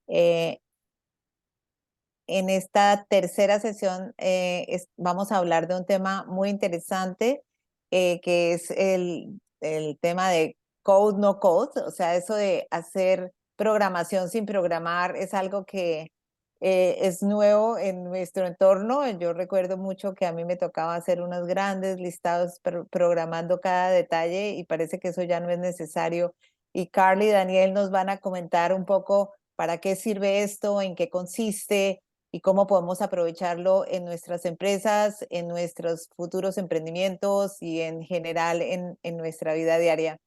Eh, en esta tercera sesión vamos a hablar de un tema muy interesante, que es el tema de code no code, o sea, eso de hacer programación sin programar es algo que es nuevo en nuestro entorno. Yo recuerdo mucho que a mí me tocaba hacer unos grandes listados programando cada detalle y parece que eso ya no es necesario. Y Carl y Daniel nos van a comentar un poco para qué sirve esto, en qué consiste y cómo podemos aprovecharlo en nuestras empresas, en nuestros futuros emprendimientos y en general en nuestra vida diaria.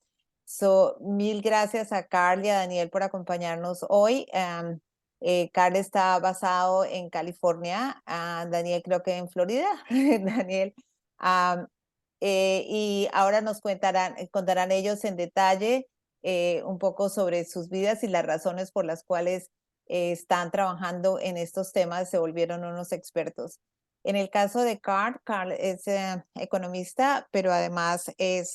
Mil gracias a Carl y a Daniel por acompañarnos hoy. Carl está basado en California, Daniel creo que en Florida. Daniel, um, y ahora nos contarán ellos en detalle un poco sobre sus vidas y las razones por las cuales están trabajando en estos temas, se volvieron unos expertos. En el caso de Carl es economista, pero además es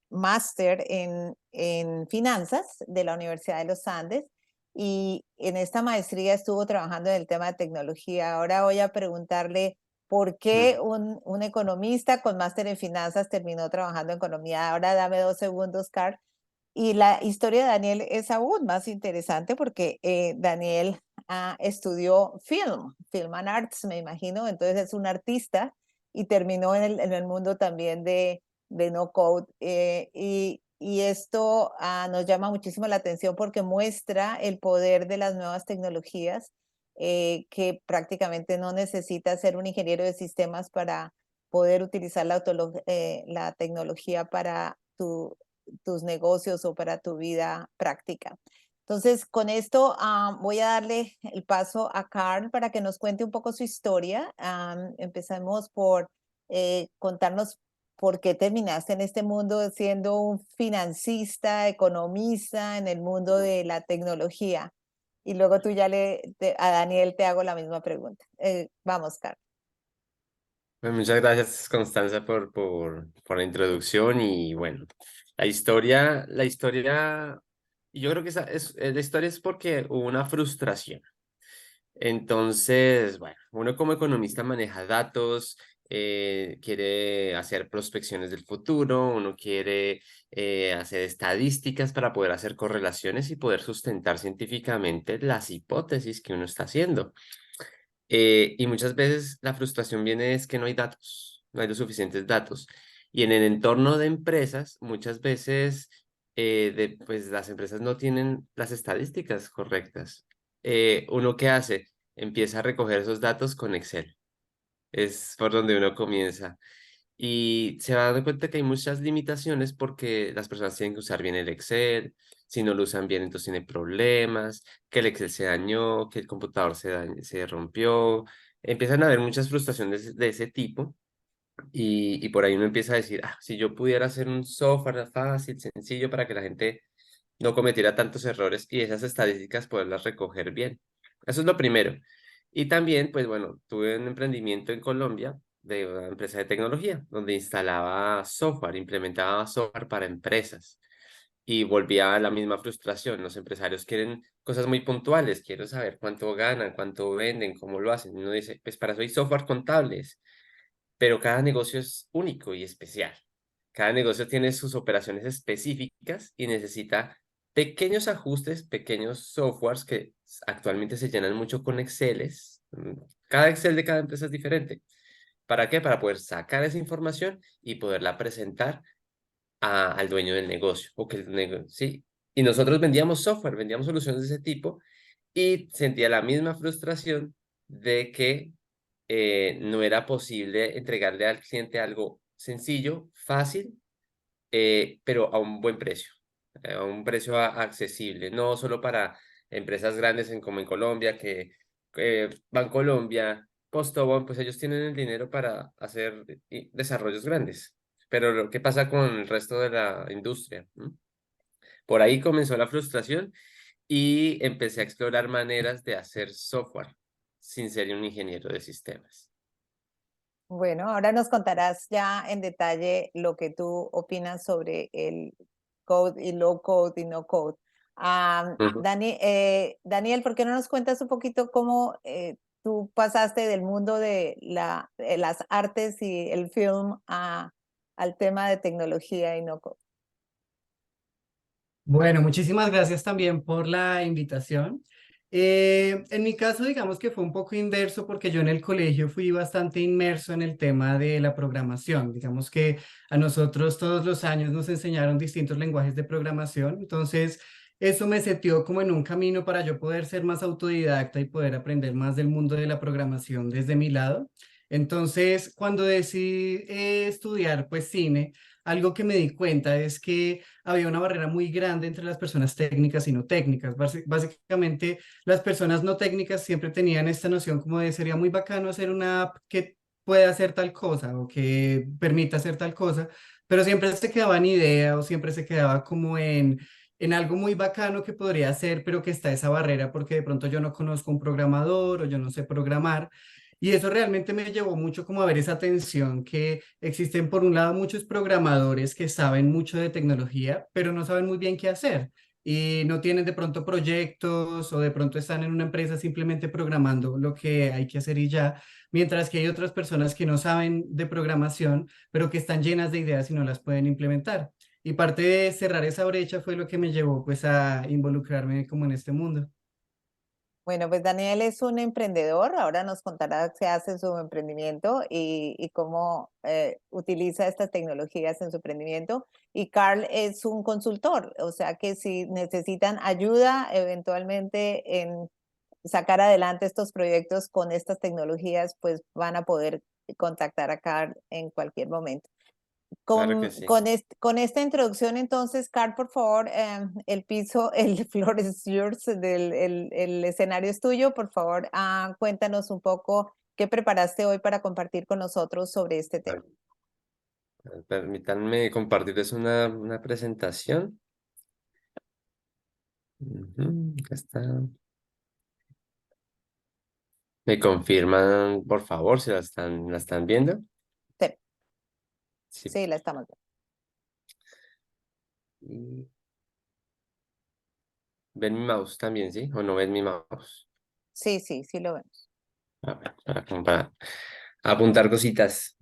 máster en finanzas de la Universidad de los Andes, y en esta maestría estuvo trabajando en el tema de tecnología. Ahora voy a preguntarle por qué un economista con máster en finanzas terminó trabajando en economía. Ahora dame 2 segundos, Carl. Y la historia de Daniel es aún más interesante porque Daniel estudió film and arts, me imagino, entonces es un artista y terminó en el mundo también de no code. Y esto nos llama muchísimo la atención porque muestra el poder de las nuevas tecnologías, que prácticamente no necesita ser un ingeniero de sistemas para poder utilizar la tecnología para tus negocios o para tu vida práctica. Entonces, con esto voy a darle el paso a Carl para que nos cuente un poco su historia. Empezamos por contarnos por qué terminaste en este mundo siendo un financista, economista en el mundo de la tecnología. Y luego tú ya a Daniel te hago la misma pregunta. Vamos, Carl. Pues muchas gracias, Constanza, por la introducción y bueno, y yo creo que la historia es porque hubo una frustración. Entonces, bueno, uno como economista maneja datos, quiere hacer prospecciones del futuro, uno quiere hacer estadísticas para poder hacer correlaciones y poder sustentar científicamente las hipótesis que uno está haciendo. Y muchas veces la frustración viene es que no hay datos, no hay los suficientes datos. Y en el entorno de empresas, muchas veces pues las empresas no tienen las estadísticas correctas. ¿Uno qué hace? Empieza a recoger esos datos con Excel. Es por donde uno comienza. Y se va dando cuenta que hay muchas limitaciones porque las personas tienen que usar bien el Excel. Si no lo usan bien, entonces tiene problemas, que el Excel se dañó, que el computador se rompió. Empiezan a haber muchas frustraciones de ese tipo y por ahí uno empieza a decir, si yo pudiera hacer un software fácil, sencillo, para que la gente no cometiera tantos errores y esas estadísticas poderlas recoger bien. Eso es lo primero. Y también, pues bueno, tuve un emprendimiento en Colombia de una empresa de tecnología, donde instalaba software, implementaba software para empresas. Y volvía a la misma frustración. Los empresarios quieren cosas muy puntuales, quiero saber cuánto ganan, cuánto venden, cómo lo hacen. Y uno dice, pues para eso hay software contables, pero cada negocio es único y especial. Cada negocio tiene sus operaciones específicas y necesita pequeños ajustes, pequeños softwares que actualmente se llenan mucho con Exceles. Cada Excel de cada empresa es diferente. ¿Para qué? Para poder sacar esa información y poderla presentar al dueño del negocio. O que sí. Y nosotros vendíamos software, vendíamos soluciones de ese tipo y sentía la misma frustración de que no era posible entregarle al cliente algo sencillo, fácil, pero a un buen precio, a un precio accesible, no solo para empresas grandes como en Colombia, que Bancolombia, Postobón, pues ellos tienen el dinero para hacer desarrollos grandes. Pero lo que pasa con el resto de la industria, ¿no? Por ahí comenzó la frustración y empecé a explorar maneras de hacer software sin ser un ingeniero de sistemas. Bueno, ahora nos contarás ya en detalle lo que tú opinas sobre el code y low code y no code. Ujú. Daniel, ¿por qué no nos cuentas un poquito cómo tú pasaste del mundo de las artes y el film al tema de tecnología y no? Bueno, muchísimas gracias también por la invitación. En mi caso, digamos que fue un poco inverso porque yo en el colegio fui bastante inmerso en el tema de la programación. Digamos que a nosotros todos los años nos enseñaron distintos lenguajes de programación, entonces eso me setió como en un camino para yo poder ser más autodidacta y poder aprender más del mundo de la programación desde mi lado. Entonces, cuando decidí estudiar pues cine, algo que me di cuenta es que había una barrera muy grande entre las personas técnicas y no técnicas. Básicamente, las personas no técnicas siempre tenían esta noción como de sería muy bacano hacer una app que pueda hacer tal cosa o que permita hacer tal cosa, pero siempre se quedaba en idea o siempre se quedaba como en algo muy bacano que podría hacer, pero que está esa barrera porque de pronto yo no conozco un programador o yo no sé programar. Y eso realmente me llevó mucho como a ver esa tensión que existen por un lado muchos programadores que saben mucho de tecnología, pero no saben muy bien qué hacer y no tienen de pronto proyectos o de pronto están en una empresa simplemente programando lo que hay que hacer y ya, mientras que hay otras personas que no saben de programación, pero que están llenas de ideas y no las pueden implementar. Y parte de cerrar esa brecha fue lo que me llevó pues a involucrarme como en este mundo. Bueno, pues Daniel es un emprendedor, ahora nos contará qué hace su emprendimiento y cómo utiliza estas tecnologías en su emprendimiento. Y Carl es un consultor, o sea que si necesitan ayuda eventualmente en sacar adelante estos proyectos con estas tecnologías, pues van a poder contactar a Carl en cualquier momento. Claro que sí. Con esta introducción, entonces, Carl, por favor, el piso, el floor is yours, el escenario es tuyo. Por favor, cuéntanos un poco qué preparaste hoy para compartir con nosotros sobre este tema. Bueno, permítanme compartirles una presentación. Ujú, acá está. ¿Me confirman, por favor, si la están viendo? Sí, Sí. sí, la estamos viendo. Y ¿ven mi mouse también, sí? ¿O no ven mi mouse? Sí, sí, sí lo vemos. A ver, para apuntar cositas.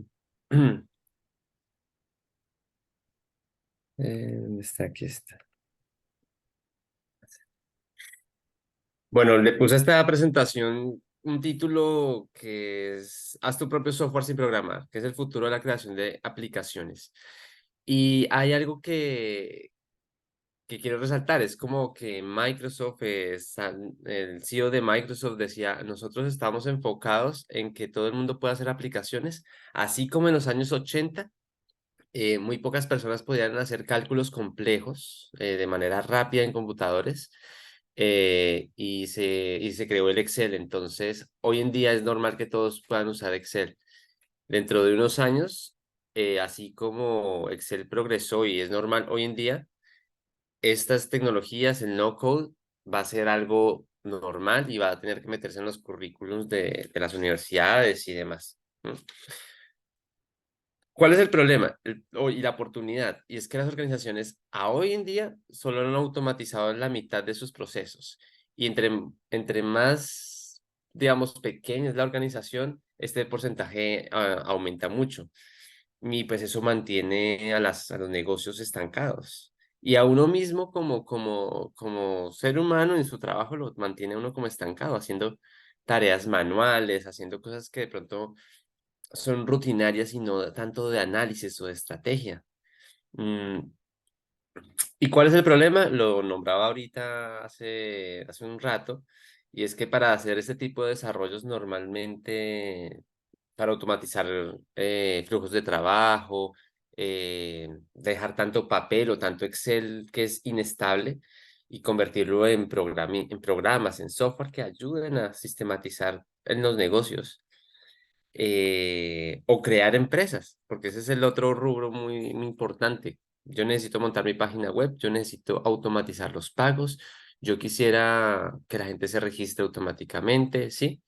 ¿Dónde está? Aquí está. Bueno, le puse a esta presentación un título que es Haz tu propio software sin programar, que es el futuro de la creación de aplicaciones. Y hay algo que quiero resaltar, es como que Microsoft, el CEO de Microsoft decía, nosotros estamos enfocados en que todo el mundo pueda hacer aplicaciones, así como en los años 80 muy pocas personas podían hacer cálculos complejos de manera rápida en computadores y se creó el Excel. Entonces, hoy en día es normal que todos puedan usar Excel. Dentro de unos años, así como Excel progresó y es normal hoy en día, estas tecnologías, el no-code, va a ser algo normal y va a tener que meterse en los currículums de las universidades y demás. ¿No? ¿Cuál es el problema y la oportunidad? Y es que las organizaciones a hoy en día solo han automatizado la mitad de sus procesos. Y entre más, digamos, pequeña es la organización, este porcentaje aumenta mucho. Y pues eso mantiene a los negocios estancados. Y a uno mismo como ser humano en su trabajo lo mantiene a uno como estancado, haciendo tareas manuales, haciendo cosas que de pronto son rutinarias y no tanto de análisis o de estrategia. Mm, ¿Y cuál es el problema? Lo nombraba ahorita hace un rato, y es que para hacer este tipo de desarrollos normalmente, para automatizar flujos de trabajo, dejar tanto papel o tanto Excel que es inestable y convertirlo en programas, en software que ayuden a sistematizar en los negocios o crear empresas, porque ese es el otro rubro muy importante. Yo necesito montar mi página web, yo necesito automatizar los pagos, yo quisiera que la gente se registre automáticamente, ¿sí?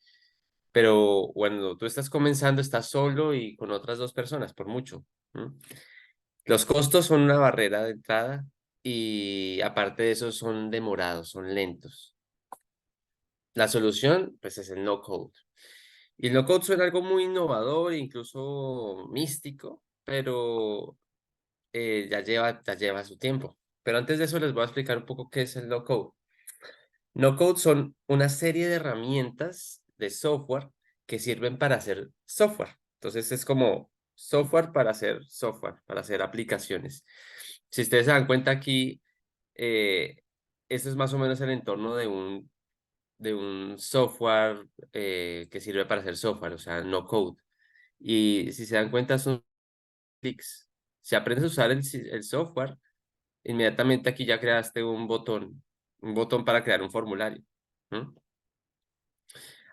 Pero cuando tú estás comenzando, estás solo y con otras dos personas, por mucho. ¿M? Los costos son una barrera de entrada y aparte de eso son demorados, son lentos. La solución, pues, es el no-code. Y el no-code suena algo muy innovador, incluso místico, pero ya lleva su tiempo. Pero antes de eso les voy a explicar un poco qué es el no-code. No-code son una serie de herramientas de software que sirven para hacer software. Entonces es como software, para hacer aplicaciones. Si ustedes se dan cuenta aquí, este es más o menos el entorno de un software que sirve para hacer software, o sea, no code. Y si se dan cuenta, son clics. Si aprendes a usar el software, inmediatamente aquí ya creaste un botón para crear un formulario. ¿Mm?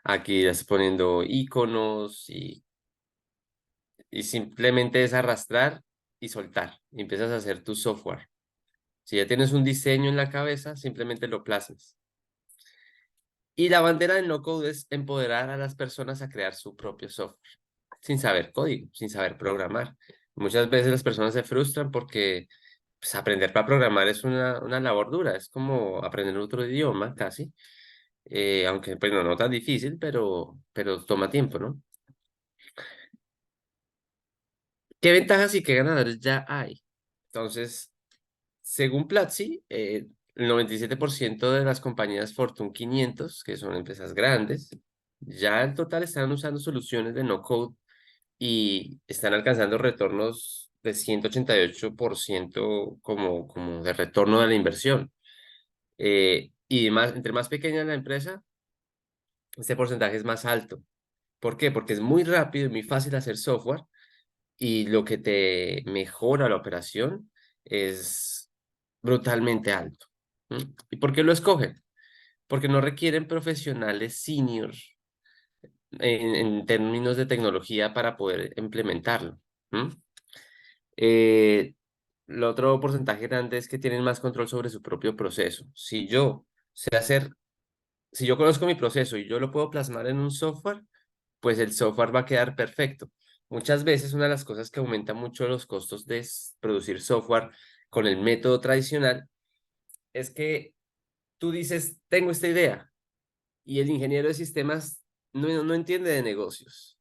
Aquí ya estás poniendo iconos y simplemente es arrastrar y soltar. Y empiezas a hacer tu software. Si ya tienes un diseño en la cabeza, simplemente lo plasmas. Y la bandera del no-code es empoderar a las personas a crear su propio software, sin saber código, sin saber programar. Muchas veces las personas se frustran porque pues, aprender para programar es una labor dura, es como aprender otro idioma casi, aunque pues, no tan difícil, pero toma tiempo, ¿no? ¿Qué ventajas y qué ganadores ya hay? Entonces, según Platzi, el 97% de las compañías Fortune 500, que son empresas grandes, ya en total están usando soluciones de no-code y están alcanzando retornos de 188% como de retorno de la inversión. Y más, entre más pequeña la empresa, este porcentaje es más alto. ¿Por qué? Porque es muy rápido y muy fácil hacer software y lo que te mejora la operación es brutalmente alto. ¿Mm? ¿Y por qué lo escogen? Porque no requieren profesionales seniors en términos de tecnología para poder implementarlo. ¿Mm? Eh, el otro porcentaje grande es que tienen más control sobre su propio proceso. Si yo sé hacer, si yo conozco mi proceso y yo lo puedo plasmar en un software, pues el software va a quedar perfecto. Muchas veces una de las cosas que aumenta mucho los costos de producir software con el método tradicional es que tú dices, tengo esta idea, y el ingeniero de sistemas no entiende de negocios.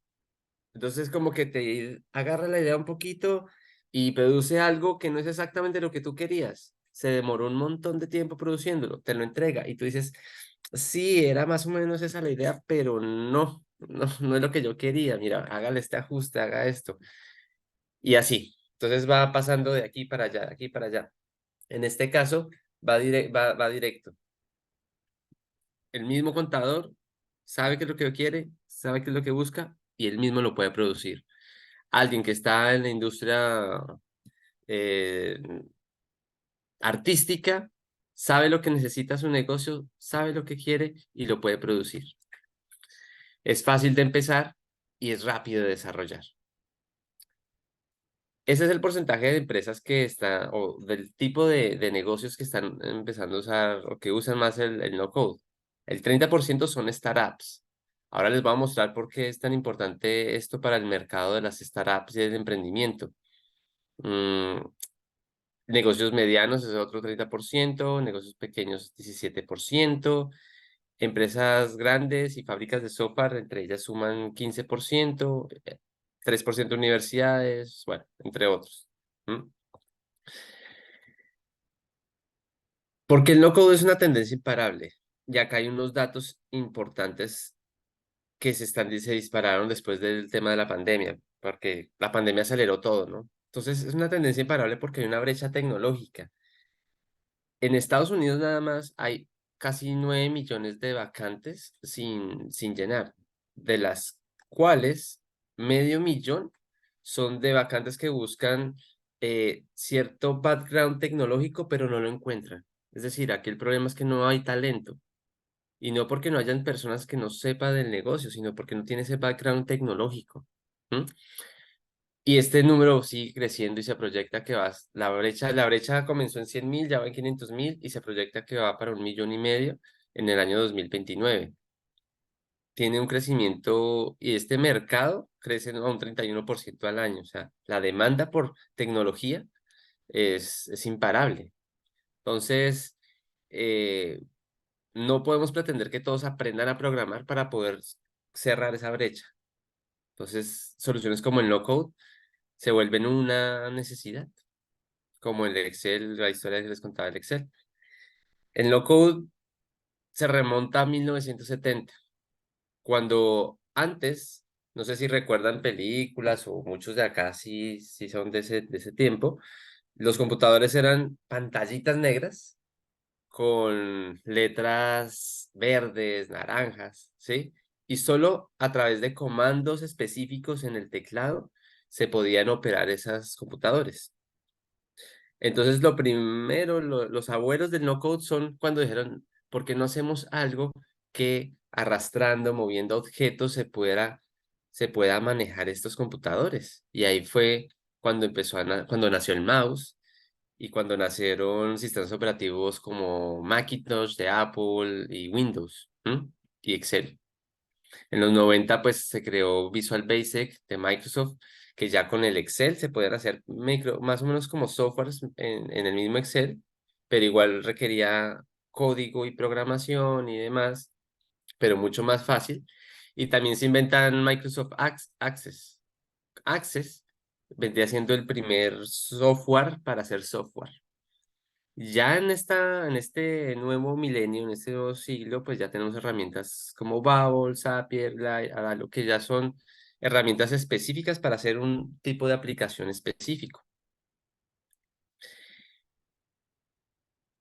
Entonces como que te agarra la idea un poquito y produce algo que no es exactamente lo que tú querías. Se demoró un montón de tiempo produciéndolo, te lo entrega y tú dices, sí, era más o menos esa la idea, pero no es lo que yo quería. Mira, hágale este ajuste, haga esto. Y así. Entonces va pasando de aquí para allá, de aquí para allá. En este caso, va directo. El mismo contador sabe qué es lo que quiere, sabe qué es lo que busca y él mismo lo puede producir. Alguien que está en la industria eh, artística sabe lo que necesita su negocio, sabe lo que quiere y lo puede producir. Es fácil de empezar y es rápido de desarrollar. Ese es el porcentaje de empresas que están, o del tipo de negocios que están empezando a usar o que usan más el no-code. El 30% son startups. Ahora les voy a mostrar por qué es tan importante esto para el mercado de las startups y del emprendimiento. Mm, negocios medianos es otro 30%, negocios pequeños 17%, empresas grandes y fábricas de software, entre ellas suman 15%, 3% universidades, bueno, entre otros. ¿Mm? Porque el no-code es una tendencia imparable. Y acá hay unos datos importantes que se dispararon después del tema de la pandemia, porque la pandemia aceleró todo, ¿no? Entonces es una tendencia imparable porque hay una brecha tecnológica. En Estados Unidos nada más hay casi 9 millones de vacantes sin llenar, de las cuales medio millón son de vacantes que buscan cierto background tecnológico, pero no lo encuentran. Es decir, aquí el problema es que no hay talento. Y no porque no hayan personas que no sepan del negocio, sino porque no tiene ese background tecnológico. ¿Mm? Y este número sigue creciendo y se proyecta que la brecha comenzó en 100.000, ya va en 500.000 y se proyecta que va para 1,5 millones en el año 2029. Tiene un crecimiento y este mercado crece a un 31% al año. O sea, la demanda por tecnología es imparable. Entonces, no podemos pretender que todos aprendan a programar para poder cerrar esa brecha. Entonces, soluciones como el no-code se vuelven una necesidad, como el Excel, la historia que les contaba del Excel. El no-code se remonta a 1970, cuando antes, no sé si recuerdan películas o muchos de acá sí son de ese tiempo, los computadores eran pantallitas negras con letras verdes, naranjas, ¿sí? Y solo a través de comandos específicos en el teclado se podían operar esos computadores. Entonces, lo primero, los abuelos del no-code son cuando dijeron, ¿por qué no hacemos algo que arrastrando, moviendo objetos se pueda manejar estos computadores? Y ahí fue cuando cuando nació el mouse y cuando nacieron sistemas operativos como Macintosh de Apple y Windows, ¿m? Y Excel. En los 90 pues se creó Visual Basic de Microsoft, que ya con el Excel se podían hacer más o menos como softwares en el mismo Excel, pero igual requería código y programación y demás, pero mucho más fácil. Y también se inventan Microsoft Access. Access vendría siendo el primer software para hacer software. Ya en este nuevo milenio, en este nuevo siglo, pues ya tenemos herramientas como Babel, Zapier, Adalo, que ya son herramientas específicas para hacer un tipo de aplicación específico.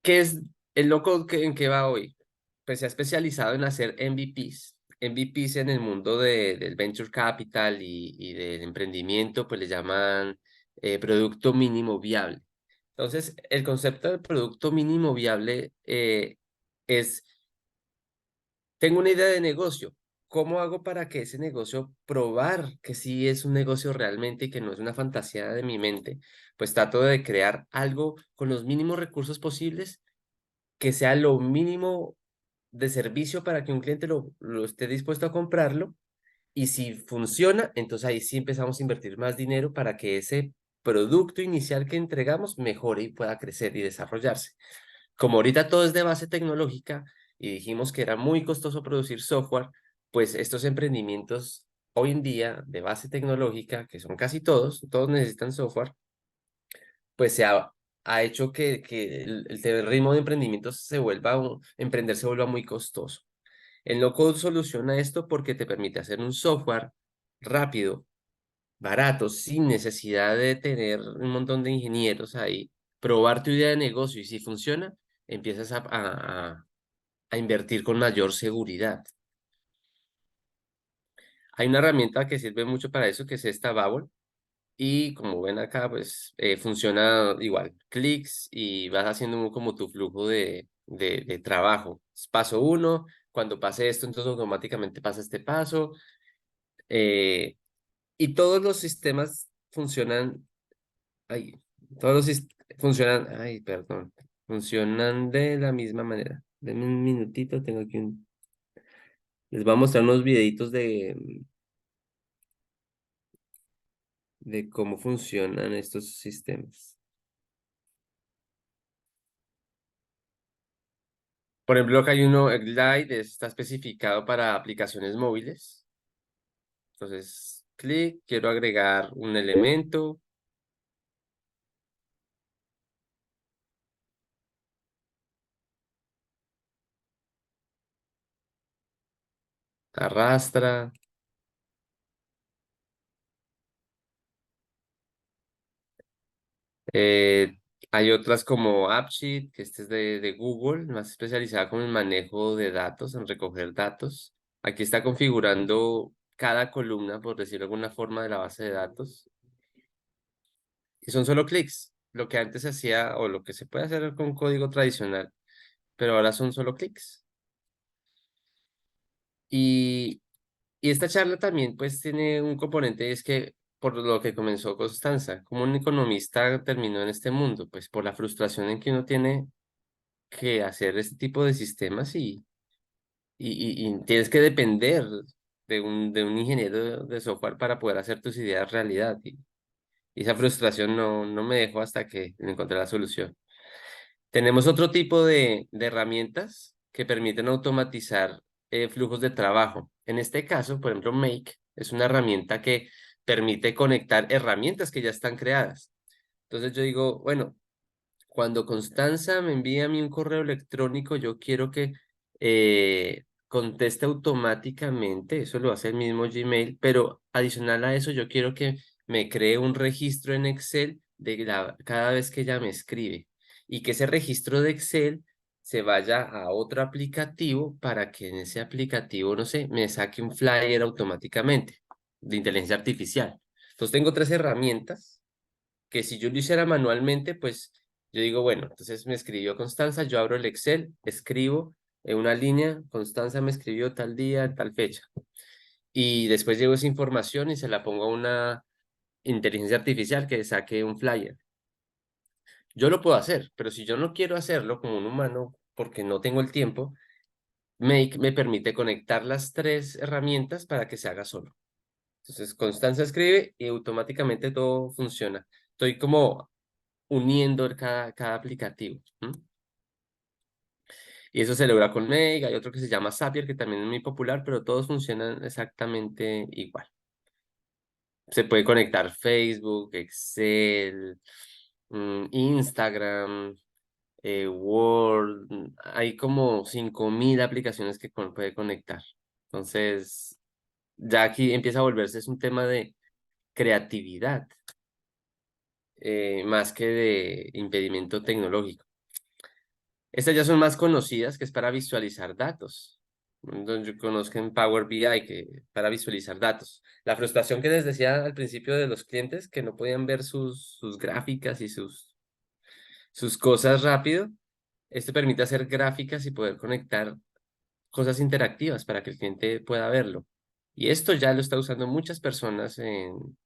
¿Qué es el loco en qué va hoy? Pues se ha especializado en hacer MVPs. MVPs en el mundo del venture capital y del emprendimiento, pues le llaman producto mínimo viable. Entonces, el concepto de producto mínimo viable es, tengo una idea de negocio. ¿Cómo hago para que ese negocio probar que sí es un negocio realmente y que no es una fantasía de mi mente? Pues trato de crear algo con los mínimos recursos posibles, que sea lo mínimo de servicio para que un cliente lo esté dispuesto a comprarlo. Y si funciona, entonces ahí sí empezamos a invertir más dinero para que ese producto inicial que entregamos mejore y pueda crecer y desarrollarse. Como ahorita todo es de base tecnológica y dijimos que era muy costoso producir software, pues estos emprendimientos hoy en día de base tecnológica, que son casi todos necesitan software, pues ha hecho que el ritmo de emprendimiento emprender se vuelva muy costoso. El no-code soluciona esto porque te permite hacer un software rápido, barato, sin necesidad de tener un montón de ingenieros ahí, probar tu idea de negocio y si funciona, empiezas a invertir con mayor seguridad. Hay una herramienta que sirve mucho para eso, que es esta Babel, y como ven acá, pues funciona igual, clics y vas haciendo como tu flujo de trabajo. Paso uno, cuando pase esto, entonces automáticamente pasa este paso. eh, y todos los sistemas funcionan, ay, funcionan, ay, perdón, funcionan de la misma manera. Denme un minutito, tengo aquí les voy a mostrar unos videitos de cómo funcionan estos sistemas. Por ejemplo, acá hay uno, el Glide, está especificado para aplicaciones móviles. Entonces, clic, quiero agregar un elemento, arrastra. Eh, Hay otras como AppSheet, que este es de Google, más especializada con el manejo de datos, en recoger datos. Aquí está configurando cada columna, por decirlo de alguna forma, de la base de datos. Y son solo clics, lo que antes se hacía o lo que se puede hacer con código tradicional, pero ahora son solo clics. Y, y esta charla también pues tiene un componente, es que por lo que comenzó Constanza, como un economista terminó en este mundo, pues por la frustración en que uno tiene que hacer este tipo de sistemas y tienes que depender de un ingeniero de software para poder hacer tus ideas realidad. Y esa frustración no me dejó hasta que encontré la solución. Tenemos otro tipo de herramientas que permiten automatizar flujos de trabajo. En este caso, por ejemplo, Make es una herramienta que permite conectar herramientas que ya están creadas. Entonces yo digo, bueno, cuando Constanza me envía a mí un correo electrónico, yo quiero que conteste automáticamente, eso lo hace el mismo Gmail, pero adicional a eso yo quiero que me cree un registro en Excel cada vez que ella me escribe y que ese registro de Excel se vaya a otro aplicativo para que en ese aplicativo, no sé, me saque un flyer automáticamente de inteligencia artificial. Entonces tengo tres herramientas que si yo lo hiciera manualmente, pues yo digo, bueno, entonces me escribió Constanza, yo abro el Excel, escribo en una línea, Constanza me escribió tal día, tal fecha. Y después llevo esa información y se la pongo a una inteligencia artificial que saque un flyer. Yo lo puedo hacer, pero si yo no quiero hacerlo como un humano, porque no tengo el tiempo, Make me permite conectar las tres herramientas para que se haga solo. Entonces, Constanza escribe y automáticamente todo funciona. Estoy como uniendo cada aplicativo. ¿M? Y eso se logra con Make, hay otro que se llama Zapier, que también es muy popular, pero todos funcionan exactamente igual. Se puede conectar Facebook, Excel, Instagram, Word, hay como 5000 aplicaciones que puede conectar. Entonces, ya aquí empieza a volverse es un tema de creatividad, más que de impedimento tecnológico. Estas ya son más conocidas, que es para visualizar datos. Donde yo conozco en Power BI, que para visualizar datos. La frustración que les decía al principio de los clientes, que no podían ver sus gráficas y sus cosas rápido. Esto permite hacer gráficas y poder conectar cosas interactivas para que el cliente pueda verlo. Y esto ya lo está usando muchas personas en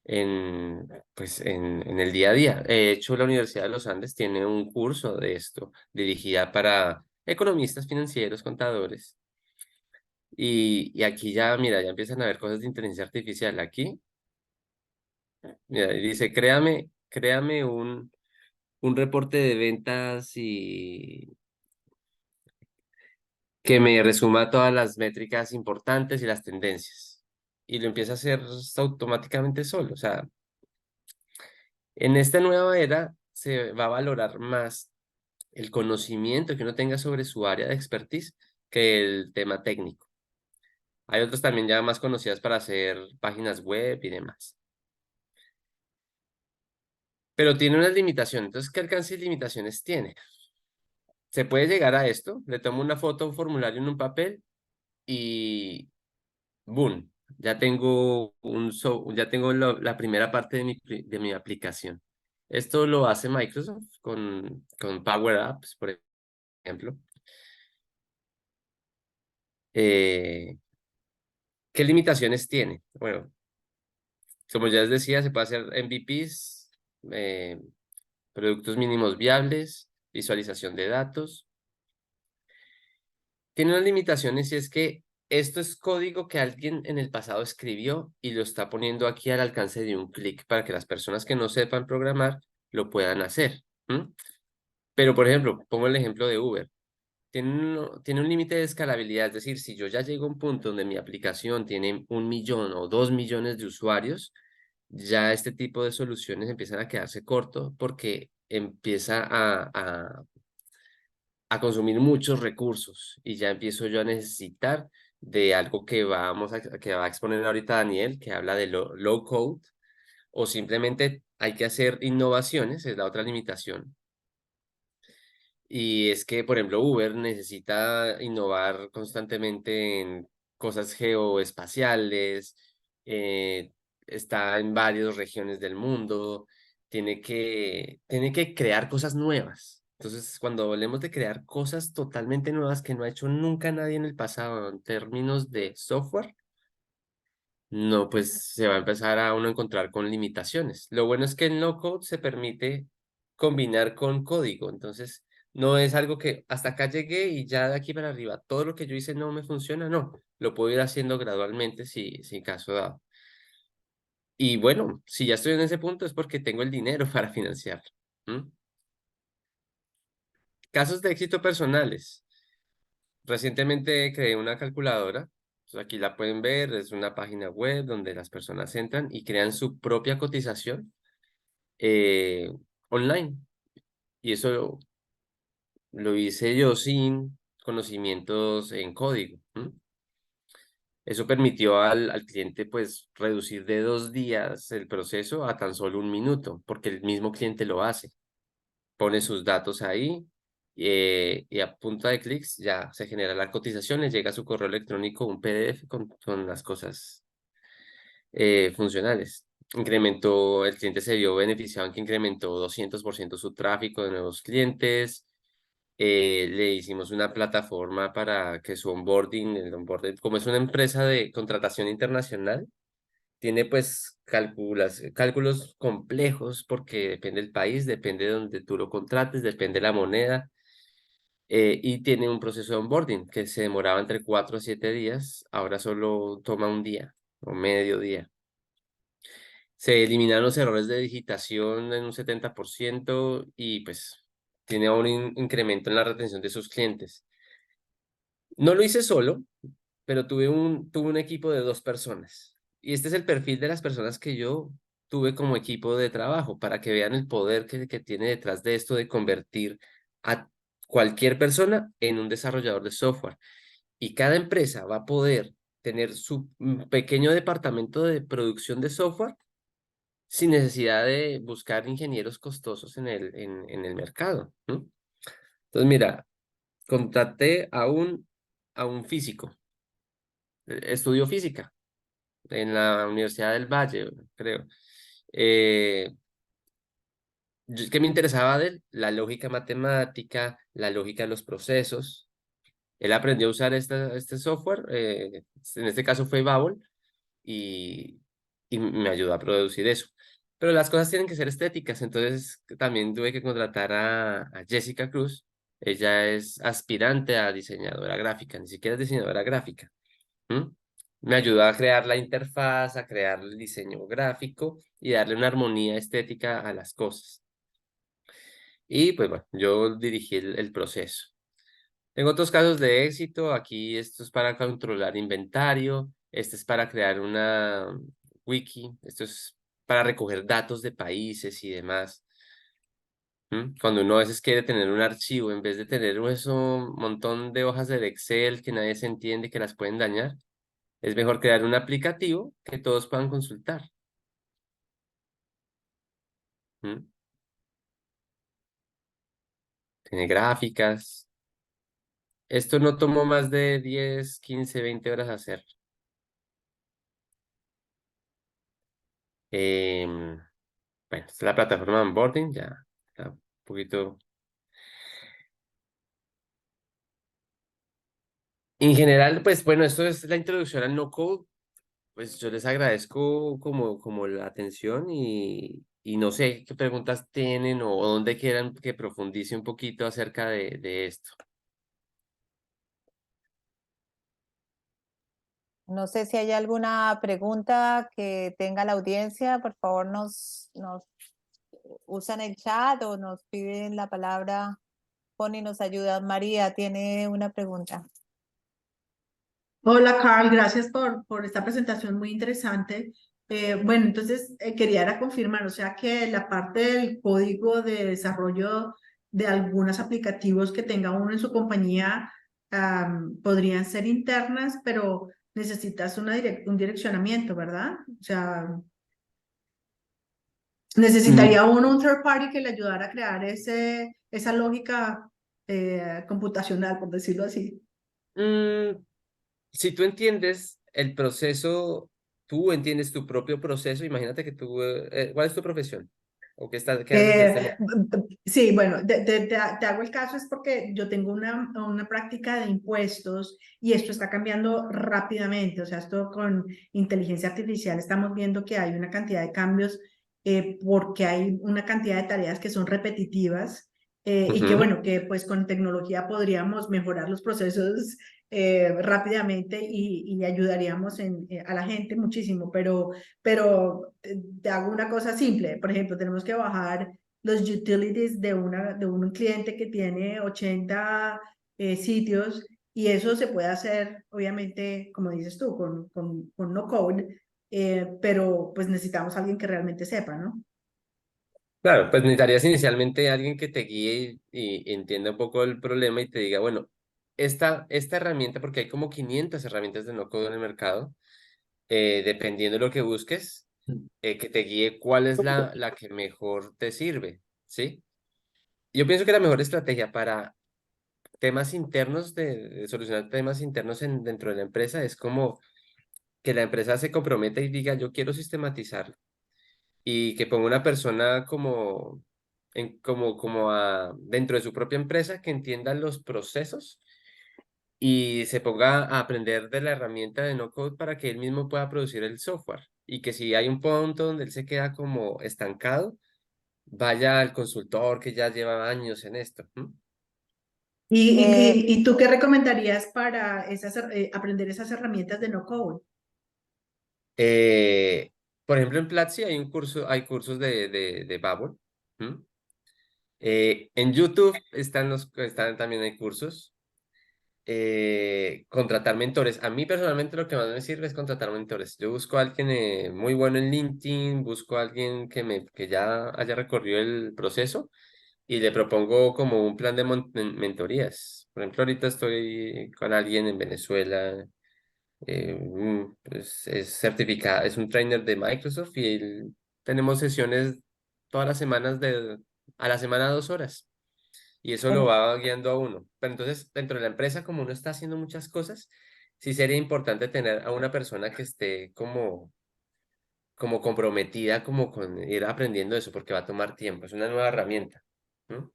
el día a día. De hecho, la Universidad de los Andes tiene un curso de esto, dirigida para economistas financieros, contadores. Y aquí ya, mira, ya empiezan a ver cosas de inteligencia artificial. Aquí, mira, y dice, créame un reporte de ventas y que me resuma todas las métricas importantes y las tendencias. Y lo empieza a hacer automáticamente solo. O sea, en esta nueva era se va a valorar más el conocimiento que uno tenga sobre su área de expertise que el tema técnico. Hay otras también ya más conocidas para hacer páginas web y demás. Pero tiene unas limitaciones. Entonces, ¿qué alcance y limitaciones tiene? Se puede llegar a esto, le tomo una foto, un formulario en un papel y ¡boom! Ya tengo la primera parte de mi aplicación. Esto lo hace Microsoft con Power Apps, por ejemplo. Eh, ¿Qué limitaciones tiene? Bueno, como ya les decía, se puede hacer MVPs, productos mínimos viables, visualización de datos. Tiene unas limitaciones y es que esto es código que alguien en el pasado escribió y lo está poniendo aquí al alcance de un clic para que las personas que no sepan programar lo puedan hacer. ¿M? Pero, por ejemplo, pongo el ejemplo de Uber. Tiene un límite de escalabilidad, es decir, si yo ya llego a un punto donde mi aplicación tiene 1 millón o 2 millones de usuarios, ya este tipo de soluciones empiezan a quedarse corto porque empieza a consumir muchos recursos y ya empiezo yo a necesitar de algo que va a exponer ahorita Daniel, que habla de low code, o simplemente hay que hacer innovaciones, es la otra limitación. Y es que, por ejemplo, Uber necesita innovar constantemente en cosas geoespaciales, está en varias regiones del mundo, tiene que crear cosas nuevas. Entonces, cuando hablemos de crear cosas totalmente nuevas que no ha hecho nunca nadie en el pasado en términos de software, no, pues se va a empezar a uno encontrar con limitaciones. Lo bueno es que en no code se permite combinar con código, entonces no es algo que hasta acá llegué y ya de aquí para arriba todo lo que yo hice no me funciona, no, lo puedo ir haciendo gradualmente si caso dado. Y bueno, si ya estoy en ese punto es porque tengo el dinero para financiarlo. ¿M? Casos de éxito personales. Recientemente creé una calculadora. Entonces, aquí la pueden ver, es una página web donde las personas entran y crean su propia cotización eh, online. Y eso lo hice yo sin conocimientos en código. ¿M? Eso permitió al cliente pues reducir de 2 días el proceso a tan solo 1 minuto, porque el mismo cliente lo hace. Pone sus datos ahí y a punta de clics ya se genera la cotización, le llega a su correo electrónico un PDF con las cosas funcionales. Incrementó, el cliente se vio beneficiado en que incrementó 200% su tráfico de nuevos clientes. Le hicimos una plataforma para que su onboarding, el onboarding, como es una empresa de contratación internacional, tiene pues cálculos complejos porque depende del país, depende de donde tú lo contrates, depende de la moneda, y tiene un proceso de onboarding que se demoraba entre 4 a 7 días, ahora solo toma un día o medio día. Se eliminan los errores de digitación en un 70% y pues tiene un incremento en la retención de sus clientes. No lo hice solo, pero tuve un equipo de 2 personas. Y este es el perfil de las personas que yo tuve como equipo de trabajo, para que vean el poder que tiene detrás de esto de convertir a cualquier persona en un desarrollador de software. Y cada empresa va a poder tener su pequeño departamento de producción de software sin necesidad de buscar ingenieros costosos en el mercado, ¿no? Entonces, mira, contraté a un físico, estudió física en la Universidad del Valle, creo. Eh, ¿Qué me interesaba de él? La lógica matemática, la lógica de los procesos. Él aprendió a usar este software, en este caso fue Babel, y, y me ayudó a producir eso. Pero las cosas tienen que ser estéticas, entonces también tuve que contratar a Jessica Cruz. Ella es aspirante a diseñadora gráfica, ni siquiera es diseñadora gráfica. ¿M? Me ayudó a crear la interfaz, a crear el diseño gráfico y darle una armonía estética a las cosas. Y pues bueno, yo dirigí el proceso. Tengo otros casos de éxito. Aquí esto es para controlar inventario. Este es para crear una wiki. Esto es para recoger datos de países y demás. Cuando uno a veces quiere tener un archivo, en vez de tener eso, un montón de hojas del Excel que nadie se entiende, que las pueden dañar, es mejor crear un aplicativo que todos puedan consultar. ¿Mm? Tiene gráficas. Esto no tomó más de 10, 15, 20 horas hacer. Bueno, esta es la plataforma de onboarding, ya está un poquito. En general, pues bueno, esto es la introducción al no code. Pues yo les agradezco como la atención y no sé qué preguntas tienen o dónde quieran que profundice un poquito acerca de esto. No sé si hay alguna pregunta que tenga la audiencia, por favor nos usan el chat o nos piden la palabra. Connie nos ayuda. María tiene una pregunta. Hola, Carl, gracias por esta presentación muy interesante. Bueno, entonces quería era confirmar, o sea que la parte del código de desarrollo de algunos aplicativos que tenga uno en su compañía podrían ser internas, pero necesitas un direccionamiento, ¿verdad? O sea, necesitaría uno un third party que le ayudara a crear esa lógica computacional, por decirlo así. Mm, si tú entiendes el proceso, tú entiendes tu propio proceso, imagínate que tú, ¿cuál es tu profesión? ¿O qué haces en este momento? Sí, bueno, te hago el caso es porque yo tengo una práctica de impuestos y esto está cambiando rápidamente, o sea, esto con inteligencia artificial estamos viendo que hay una cantidad de cambios porque hay una cantidad de tareas que son repetitivas y que bueno, que pues con tecnología podríamos mejorar los procesos rápidamente y ayudaríamos a la gente muchísimo, pero te hago una cosa simple. Por ejemplo, tenemos que bajar los utilities de un cliente que tiene 80 sitios y eso se puede hacer, obviamente, como dices tú, con no code, pero pues necesitamos a alguien que realmente sepa, ¿no? Claro, pues necesitarías inicialmente alguien que te guíe y entienda un poco el problema y te diga, bueno, esta herramienta, porque hay como 500 herramientas de no code en el mercado, dependiendo de lo que busques, que te guíe cuál es la que mejor te sirve, ¿sí? Yo pienso que la mejor estrategia para temas internos, de solucionar temas internos dentro de la empresa, es como que la empresa se comprometa y diga, yo quiero sistematizar y que ponga una persona dentro de su propia empresa que entienda los procesos y se ponga a aprender de la herramienta de no code para que él mismo pueda producir el software y que si hay un punto donde él se queda como estancado, vaya al consultor que ya lleva años en esto. ¿M? Eh, ¿Y tú qué recomendarías para aprender esas herramientas de no code? Eh, por ejemplo, en Platzi hay cursos de Babel. ¿M? En YouTube están también hay cursos. Contratar mentores. A mí personalmente lo que más me sirve es contratar mentores. Yo busco a alguien muy bueno en LinkedIn, busco a alguien que ya haya recorrido el proceso y le propongo como un plan de mentorías. Por ejemplo, ahorita estoy con alguien en Venezuela, pues es certificado, es un trainer de Microsoft y tenemos sesiones todas las semanas a la semana 2 horas y eso lo en- va guiando a uno. Pero entonces, dentro de la empresa, como uno está haciendo muchas cosas, sí sería importante tener a una persona que esté como comprometida, como con ir aprendiendo eso, porque va a tomar tiempo, es una nueva herramienta. ¿No?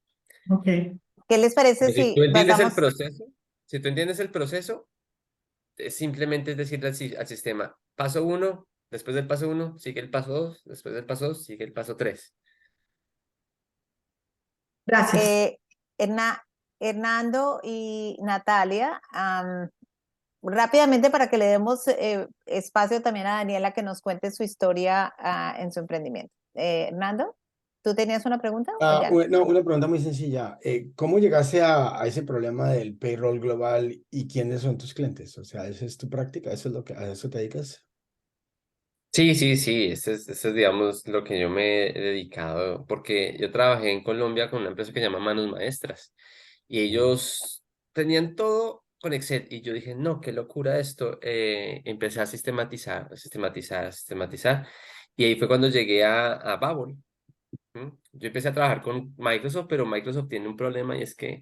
Ok. ¿Qué les parece Pero si tú si entiendes el pasamos? proceso, si tú entiendes el proceso, simplemente es decirle al sistema, paso uno, después del paso uno, sigue el paso dos, después del paso dos, sigue el paso tres. Gracias. Eh, Herna- Hernando y Natalia, rápidamente para que le demos espacio también a Daniela que nos cuente su historia en su emprendimiento. Hernando, ¿tú tenías una pregunta o ya no? No, una pregunta muy sencilla. ¿Cómo llegaste a ese problema del payroll global y quiénes son tus clientes? O sea, ¿esa es tu práctica? ¿Eso es a eso te dedicas? Sí, sí, sí, ese es, digamos, lo que yo me he dedicado, porque yo trabajé en Colombia con una empresa que se llama Manos Maestras, y Mm. ellos tenían todo con Excel, y yo dije, no, qué locura esto, empecé a sistematizar, y ahí fue cuando llegué a Babel. Yo empecé a trabajar con Microsoft, pero Microsoft tiene un problema, y es que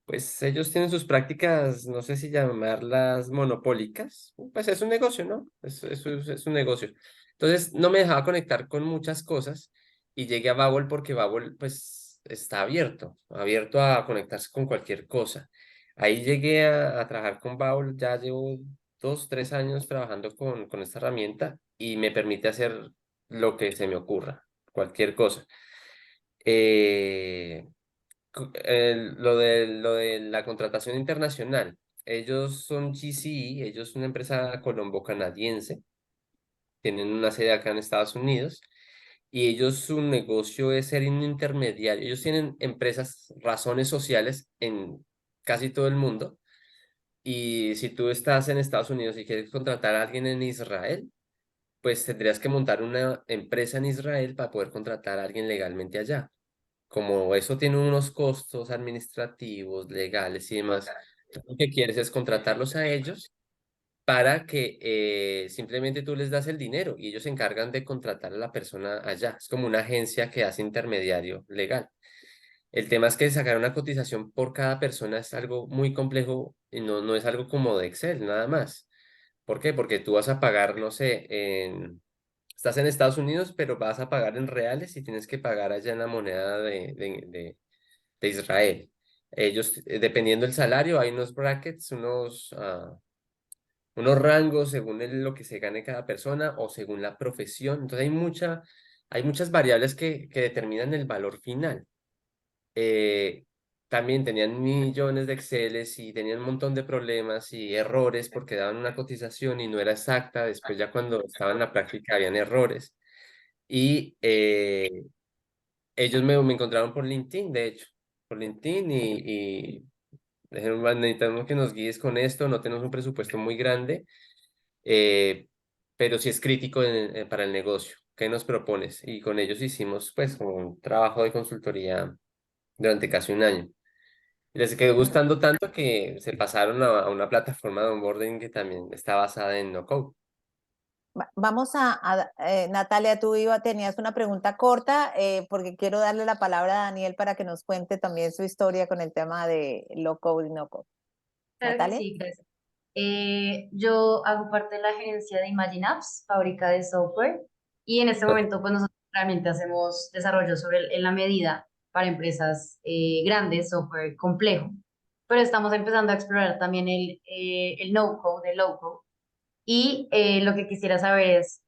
pues ellos tienen sus prácticas, no sé si llamarlas monopólicas, pues es un negocio, ¿no? Es un negocio. Entonces no me dejaba conectar con muchas cosas y llegué a Babbel porque Babbel pues está abierto a conectarse con cualquier cosa. Ahí llegué a trabajar con Babbel, ya llevo 2, 3 años trabajando con esta herramienta y me permite hacer lo que se me ocurra, cualquier cosa. Eh, lo de la contratación internacional. Ellos son GCE, ellos son una empresa colombo-canadiense, tienen una sede acá en Estados Unidos y ellos su negocio es ser un intermediario. Ellos tienen empresas, razones sociales en casi todo el mundo y si tú estás en Estados Unidos y quieres contratar a alguien en Israel, pues tendrías que montar una empresa en Israel para poder contratar a alguien legalmente allá. Como eso tiene unos costos administrativos, legales y demás, tú lo que quieres es contratarlos a ellos para que simplemente tú les das el dinero y ellos se encargan de contratar a la persona allá. Es como una agencia que hace intermediario legal. El tema es que sacar una cotización por cada persona es algo muy complejo y no es algo como de Excel, nada más. ¿Por qué? Porque tú vas a pagar, no sé, estás en Estados Unidos, pero vas a pagar en reales y tienes que pagar allá en la moneda de Israel. Ellos, dependiendo del salario, hay unos brackets, unos rangos según lo que se gane cada persona o según la profesión. Entonces hay muchas variables que determinan el valor final. Eh, También tenían millones de Exceles y tenían un montón de problemas y errores porque daban una cotización y no era exacta. Después ya cuando estaban en la práctica habían errores. Y ellos me encontraron por LinkedIn, de hecho, por LinkedIn y dijeron, "Man, necesitamos que nos guíes con esto, no tenemos un presupuesto muy grande, eh, pero sí es crítico para el negocio. ¿Qué nos propones?" Y con ellos hicimos pues como un trabajo de consultoría durante casi un año. Y les quedó gustando tanto que se pasaron a una plataforma de onboarding que también está basada en no code. Vamos Natalia, tenías una pregunta corta, porque quiero darle la palabra a Daniel para que nos cuente también su historia con el tema de low code y no code. Claro que Natalia. sí, gracias. Yo hago parte de la gerencia de Imagine Apps, fábrica de software, y en este momento pues nosotros realmente hacemos desarrollo en la medida para empresas grandes, software complejo, pero estamos empezando a explorar también el no-code, el low-code, y lo que quisiera saber es,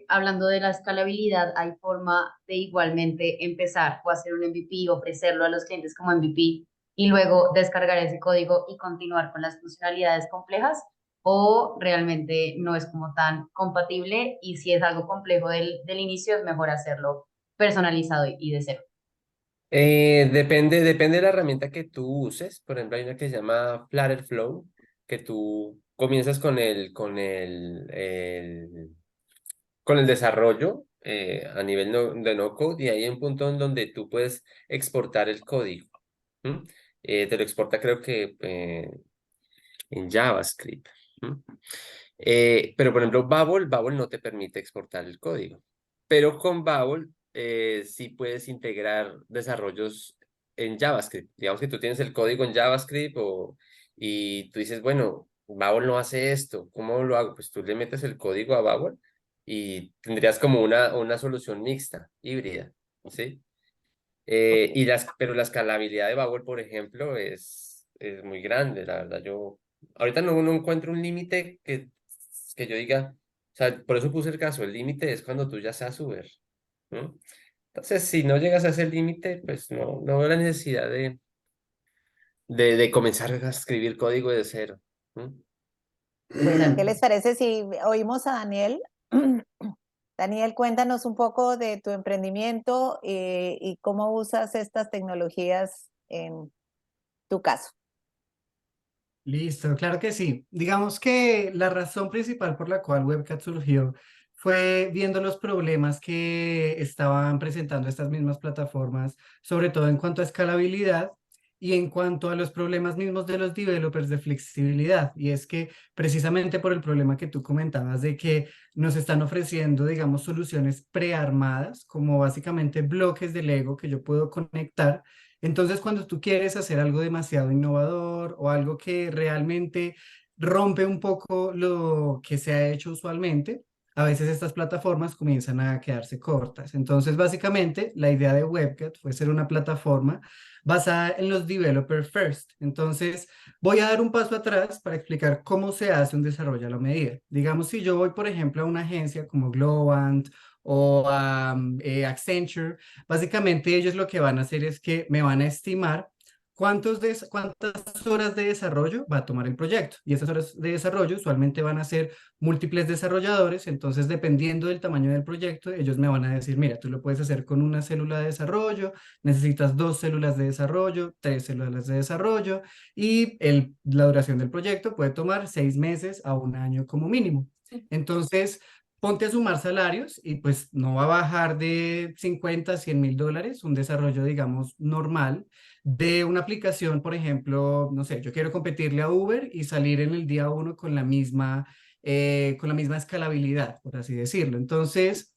hablando de la escalabilidad, ¿hay forma de igualmente empezar o hacer un MVP, ofrecerlo a los clientes como MVP y luego descargar ese código y continuar con las funcionalidades complejas? ¿O realmente no es como tan compatible y si es algo complejo del inicio es mejor hacerlo personalizado y de cero? Depende de la herramienta que tú uses. Por ejemplo, hay una que se llama Flow, que tú comienzas con el desarrollo a nivel de no code y hay un punto en donde tú puedes exportar el código. ¿M? Te lo exporta creo que en JavaScript. ¿M? Pero por ejemplo, Babel no te permite exportar el código. Pero con Babel sí puedes integrar desarrollos en JavaScript. Digamos que tú tienes el código en JavaScript y tú dices, bueno, Babel no hace esto, ¿cómo lo hago? Pues tú le metes el código a Babel y tendrías como una solución mixta, híbrida, ¿sí? Ok. Pero la escalabilidad de Babel, por ejemplo, es muy grande, la verdad. Yo ahorita no encuentro un límite que yo diga, o sea, por eso puse el caso, el límite es cuando tú ya seas Uber, ¿no? Entonces, si no llegas a ese límite, pues no veo la necesidad de comenzar a escribir código de cero. ¿No? Bueno, ¿qué les parece si oímos a Daniel? Daniel, cuéntanos un poco de tu emprendimiento, y cómo usas estas tecnologías en tu caso. Listo, claro que sí. Digamos que la razón principal por la cual Webcat surgió fue viendo los problemas que estaban presentando estas mismas plataformas, sobre todo en cuanto a escalabilidad y en cuanto a los problemas mismos de los developers de flexibilidad. Y es que precisamente por el problema que tú comentabas de que nos están ofreciendo, digamos, soluciones prearmadas, como básicamente bloques de Lego que yo puedo conectar. Entonces, cuando tú quieres hacer algo demasiado innovador o algo que realmente rompe un poco lo que se ha hecho usualmente, a veces estas plataformas comienzan a quedarse cortas. Entonces, básicamente, la idea de WebCat fue ser una plataforma basada en los developer first. Entonces, voy a dar un paso atrás para explicar cómo se hace un desarrollo a la medida. Digamos, si yo voy, por ejemplo, a una agencia como Globant o a Accenture. Básicamente ellos lo que van a hacer es que me van a estimar cuántas horas de desarrollo va a tomar el proyecto. Y esas horas de desarrollo usualmente van a ser múltiples desarrolladores. Entonces, dependiendo del tamaño del proyecto, ellos me van a decir, mira, tú lo puedes hacer con una célula de desarrollo, necesitas 2 células de desarrollo, 3 células de desarrollo y la duración del proyecto puede tomar 6 meses a un año como mínimo. Entonces, ponte a sumar salarios y pues no va a bajar de 50 a 100 mil dólares un desarrollo, digamos, normal de una aplicación, por ejemplo, no sé, yo quiero competirle a Uber y salir en el día uno con la misma escalabilidad, por así decirlo. Entonces,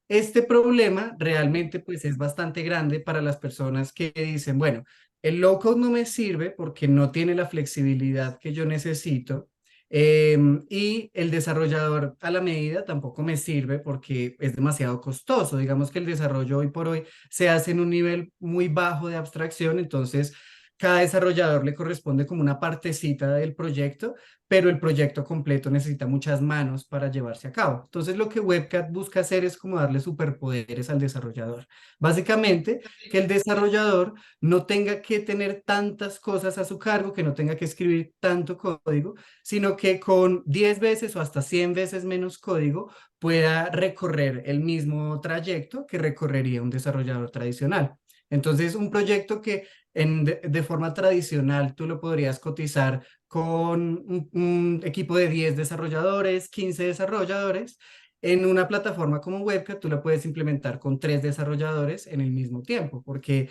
este problema realmente pues es bastante grande para las personas que dicen, bueno, el low code no me sirve porque no tiene la flexibilidad que yo necesito. Y el desarrollador a la medida tampoco me sirve porque es demasiado costoso. Digamos que el desarrollo hoy por hoy se hace en un nivel muy bajo de abstracción, entonces cada desarrollador le corresponde como una partecita del proyecto, pero el proyecto completo necesita muchas manos para llevarse a cabo. Entonces lo que WebCat busca hacer es como darle superpoderes al desarrollador. Básicamente, que el desarrollador no tenga que tener tantas cosas a su cargo, que no tenga que escribir tanto código, sino que con 10 veces o hasta 100 veces menos código pueda recorrer el mismo trayecto que recorrería un desarrollador tradicional. Entonces, un proyecto que de forma tradicional tú lo podrías cotizar con un equipo de 10 desarrolladores, 15 desarrolladores. En una plataforma como Webcat tú lo puedes implementar con 3 desarrolladores en el mismo tiempo, porque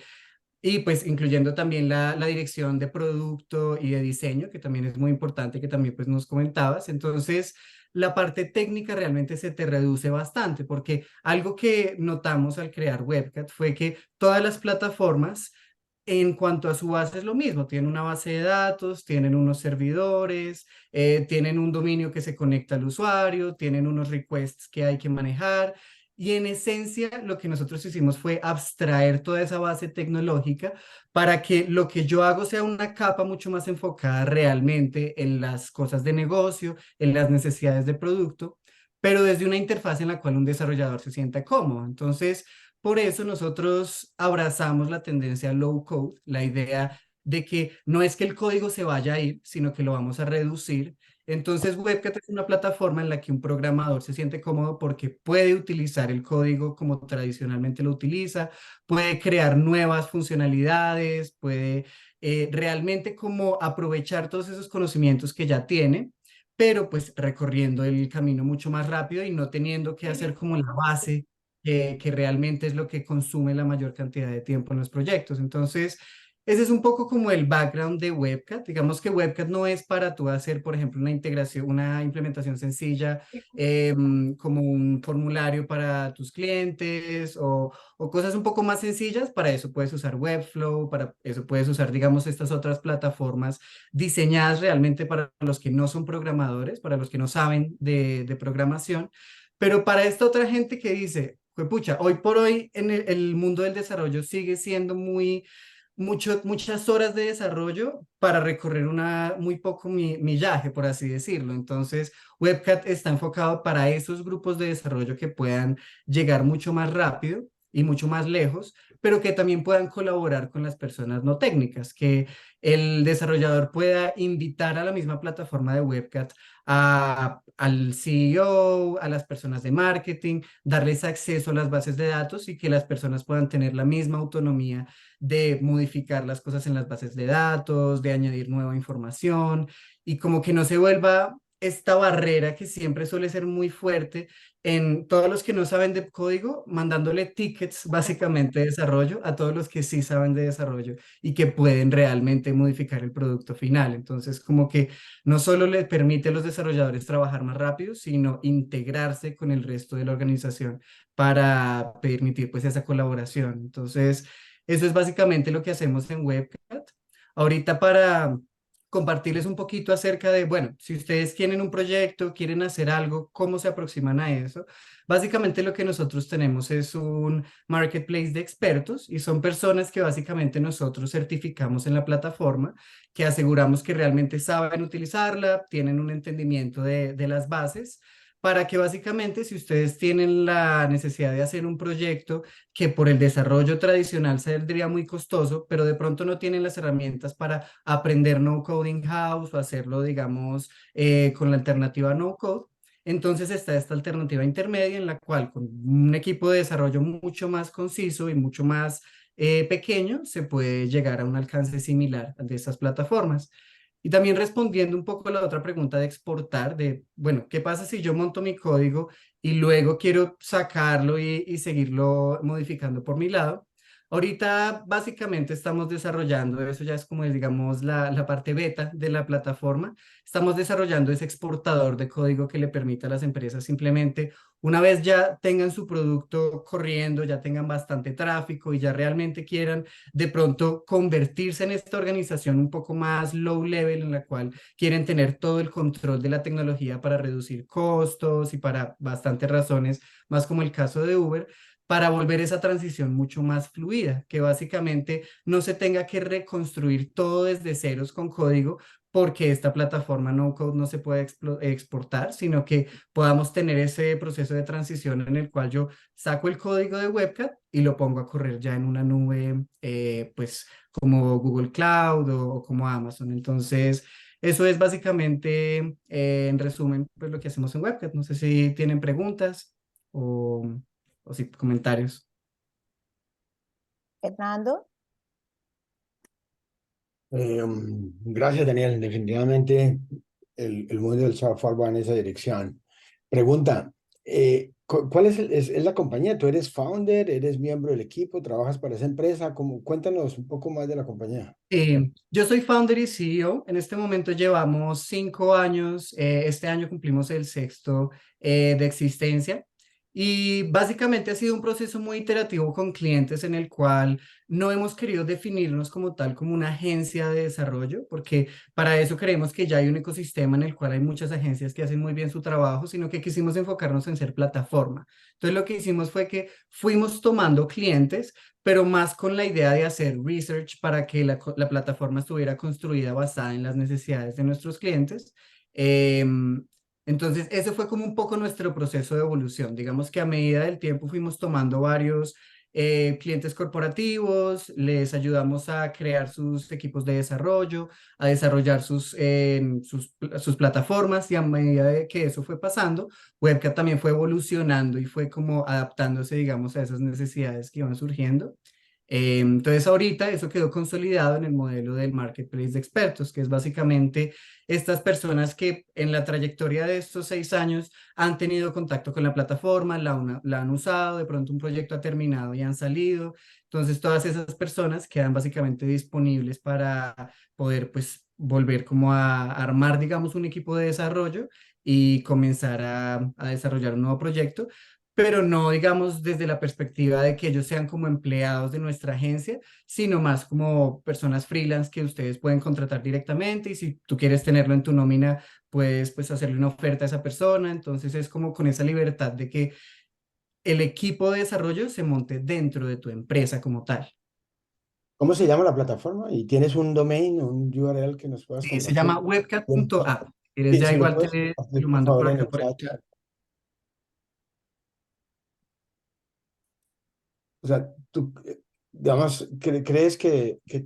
y pues incluyendo también la dirección de producto y de diseño, que también es muy importante, que también pues nos comentabas. Entonces, la parte técnica realmente se te reduce bastante, porque algo que notamos al crear Webcat fue que todas las plataformas, en cuanto a su base, es lo mismo. Tienen una base de datos, tienen unos servidores, tienen un dominio que se conecta al usuario, tienen unos requests que hay que manejar. Y en esencia, lo que nosotros hicimos fue abstraer toda esa base tecnológica para que lo que yo hago sea una capa mucho más enfocada realmente en las cosas de negocio, en las necesidades de producto, pero desde una interfaz en la cual un desarrollador se sienta cómodo. Entonces, por eso nosotros abrazamos la tendencia low code, la idea de que no es que el código se vaya a ir, sino que lo vamos a reducir. Entonces, WebCat es una plataforma en la que un programador se siente cómodo porque puede utilizar el código como tradicionalmente lo utiliza, puede crear nuevas funcionalidades, puede realmente como aprovechar todos esos conocimientos que ya tiene, pero pues recorriendo el camino mucho más rápido y no teniendo que hacer como la base, que realmente es lo que consume la mayor cantidad de tiempo en los proyectos. Entonces, ese es un poco como el background de WebCat. Digamos que WebCat no es para tú hacer, por ejemplo, una integración, una implementación sencilla, como un formulario para tus clientes o cosas un poco más sencillas. Para eso puedes usar Webflow, para eso puedes usar, digamos, estas otras plataformas diseñadas realmente para los que no son programadores, para los que no saben de programación. Pero para esta otra gente que dice, pues pucha, hoy por hoy en el mundo del desarrollo sigue siendo muchas horas de desarrollo para recorrer muy poco millaje, por así decirlo. Entonces, WebCat está enfocado para esos grupos de desarrollo que puedan llegar mucho más rápido y mucho más lejos, pero que también puedan colaborar con las personas no técnicas, que el desarrollador pueda invitar a la misma plataforma de WebCat al CEO, a las personas de marketing, darles acceso a las bases de datos y que las personas puedan tener la misma autonomía de modificar las cosas en las bases de datos, de añadir nueva información y como que no se vuelva esta barrera que siempre suele ser muy fuerte en todos los que no saben de código, mandándole tickets básicamente de desarrollo a todos los que sí saben de desarrollo y que pueden realmente modificar el producto final. Entonces, como que no solo le permite a los desarrolladores trabajar más rápido, sino integrarse con el resto de la organización para permitir pues esa colaboración. Entonces, eso es básicamente lo que hacemos en WebCat. Ahorita para compartirles un poquito acerca de, bueno, si ustedes tienen un proyecto, quieren hacer algo, ¿cómo se aproximan a eso? Básicamente lo que nosotros tenemos es un marketplace de expertos y son personas que básicamente nosotros certificamos en la plataforma, que aseguramos que realmente saben utilizarla, tienen un entendimiento de las bases, para que básicamente si ustedes tienen la necesidad de hacer un proyecto que por el desarrollo tradicional saldría muy costoso, pero de pronto no tienen las herramientas para aprender no coding house o hacerlo, digamos, con la alternativa no code. Entonces está esta alternativa intermedia en la cual con un equipo de desarrollo mucho más conciso y mucho más pequeño se puede llegar a un alcance similar de esas plataformas. Y también respondiendo un poco a la otra pregunta de exportar, de, bueno, ¿qué pasa si yo monto mi código y luego quiero sacarlo y seguirlo modificando por mi lado? Ahorita básicamente estamos desarrollando, eso ya es como digamos la parte beta de la plataforma, estamos desarrollando ese exportador de código que le permita a las empresas simplemente, una vez ya tengan su producto corriendo, ya tengan bastante tráfico y ya realmente quieran de pronto convertirse en esta organización un poco más low level en la cual quieren tener todo el control de la tecnología para reducir costos y para bastantes razones, más como el caso de Uber, para volver esa transición mucho más fluida, que básicamente no se tenga que reconstruir todo desde ceros con código, porque esta plataforma no code no se puede exportar, sino que podamos tener ese proceso de transición en el cual yo saco el código de Webcat y lo pongo a correr ya en una nube, pues como Google Cloud o como Amazon. Entonces, eso es básicamente, en resumen, pues lo que hacemos en Webcat. No sé si tienen preguntas o, o si comentarios. Fernando. Gracias, Daniel. Definitivamente el mundo del software va en esa dirección. Pregunta, ¿cuál es la compañía? ¿Tú eres founder? ¿Eres miembro del equipo? ¿Trabajas para esa empresa? Cuéntanos un poco más de la compañía. Yo soy founder y CEO. En este momento llevamos 5 años. Este año cumplimos el sexto de existencia. Y básicamente ha sido un proceso muy iterativo con clientes en el cual no hemos querido definirnos como tal, como una agencia de desarrollo, porque para eso creemos que ya hay un ecosistema en el cual hay muchas agencias que hacen muy bien su trabajo, sino que quisimos enfocarnos en ser plataforma. Entonces lo que hicimos fue que fuimos tomando clientes, pero más con la idea de hacer research para que la plataforma estuviera construida basada en las necesidades de nuestros clientes. Entonces, ese fue como un poco nuestro proceso de evolución. Digamos que a medida del tiempo fuimos tomando varios clientes corporativos, les ayudamos a crear sus equipos de desarrollo, a desarrollar sus plataformas, y a medida de que eso fue pasando, Webcat también fue evolucionando y fue como adaptándose, digamos, a esas necesidades que iban surgiendo. Entonces ahorita eso quedó consolidado en el modelo del marketplace de expertos, que es básicamente estas personas que en la trayectoria de estos 6 años han tenido contacto con la plataforma, la han usado, de pronto un proyecto ha terminado y han salido. Entonces todas esas personas quedan básicamente disponibles para poder pues volver como a armar, digamos, un equipo de desarrollo y comenzar a desarrollar un nuevo proyecto, pero no, digamos, desde la perspectiva de que ellos sean como empleados de nuestra agencia, sino más como personas freelance que ustedes pueden contratar directamente, y si tú quieres tenerlo en tu nómina, puedes pues hacerle una oferta a esa persona. Entonces es como con esa libertad de que el equipo de desarrollo se monte dentro de tu empresa como tal. ¿Cómo se llama la plataforma? ¿Y tienes un domain, un URL que nos puedas Sí, se compartir? llama webcat.app. ¿Quieres Sí, ya si lo igual puedes te compartir, lo por mando por favor, en acá el por el chat. chat? O sea, tú, digamos, ¿crees que, que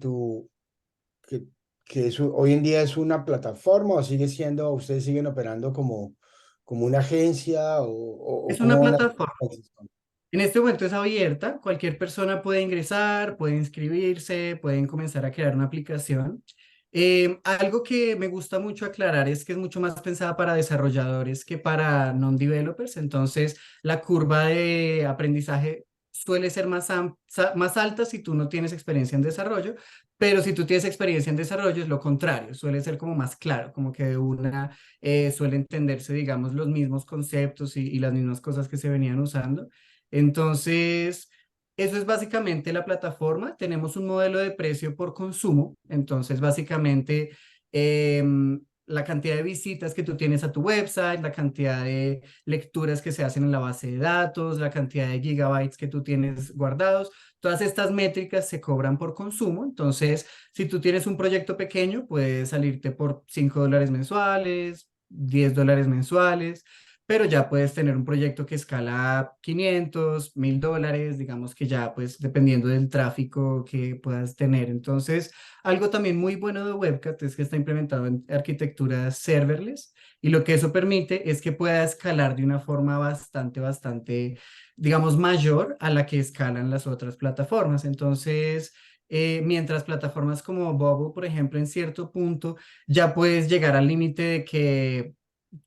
eso hoy en día es una plataforma o sigue siendo, ustedes siguen operando como una agencia o Es una cómo van a... plataforma. En este momento es abierta, cualquier persona puede ingresar, puede inscribirse, pueden comenzar a crear una aplicación. Algo que me gusta mucho aclarar es que es mucho más pensada para desarrolladores que para non-developers. Entonces la curva de aprendizaje suele ser más alta si tú no tienes experiencia en desarrollo, pero si tú tienes experiencia en desarrollo es lo contrario, suele ser como más claro, como que de una suele entenderse, digamos, los mismos conceptos y las mismas cosas que se venían usando. Entonces, eso es básicamente la plataforma. Tenemos un modelo de precio por consumo. Entonces, básicamente, la cantidad de visitas que tú tienes a tu website, la cantidad de lecturas que se hacen en la base de datos, la cantidad de gigabytes que tú tienes guardados, todas estas métricas se cobran por consumo. Entonces, si tú tienes un proyecto pequeño, puede salirte por $5 mensuales, $10 mensuales, pero ya puedes tener un proyecto que escala 500, $1000, digamos que ya pues dependiendo del tráfico que puedas tener. Entonces, algo también muy bueno de Webcat es que está implementado en arquitectura serverless, y lo que eso permite es que pueda escalar de una forma bastante, digamos, mayor a la que escalan las otras plataformas. Entonces, mientras plataformas como Bubble, por ejemplo, en cierto punto ya puedes llegar al límite de que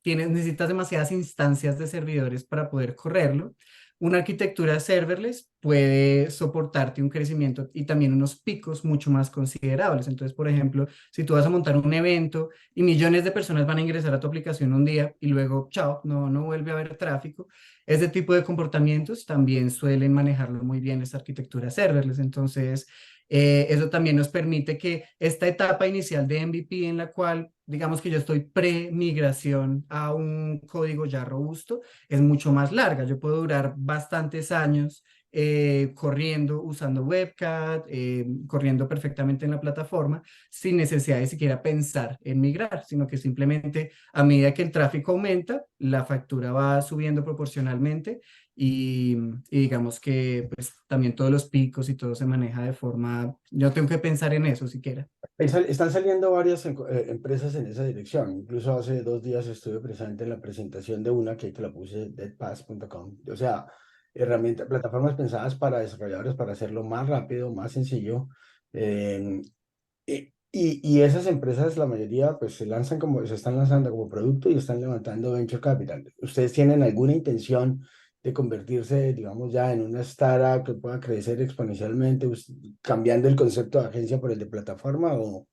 necesitas demasiadas instancias de servidores para poder correrlo. Una arquitectura serverless puede soportarte un crecimiento y también unos picos mucho más considerables. Entonces, por ejemplo, si tú vas a montar un evento y millones de personas van a ingresar a tu aplicación un día y luego, chao, no vuelve a haber tráfico, ese tipo de comportamientos también suelen manejarlo muy bien esta arquitectura serverless. Entonces, eso también nos permite que esta etapa inicial de MVP, en la cual digamos que yo estoy pre-migración a un código ya robusto, es mucho más larga. Yo puedo durar bastantes años corriendo, usando Webcat, corriendo perfectamente en la plataforma, sin necesidad de siquiera pensar en migrar, sino que simplemente a medida que el tráfico aumenta, la factura va subiendo proporcionalmente y digamos que pues también todos los picos y todo se maneja de forma, yo no tengo que pensar en eso siquiera. Están saliendo varias empresas en esa dirección. Incluso hace 2 días estuve presente en la presentación de una que ahí te la puse, deadpass.com. O sea, herramientas, plataformas pensadas para desarrolladores para hacerlo más rápido, más sencillo. eh, y esas empresas, la mayoría, pues se están lanzando como producto y están levantando venture capital. ¿Ustedes tienen alguna intención de convertirse, digamos, ya en una startup que pueda crecer exponencialmente, cambiando el concepto de agencia por el de plataforma o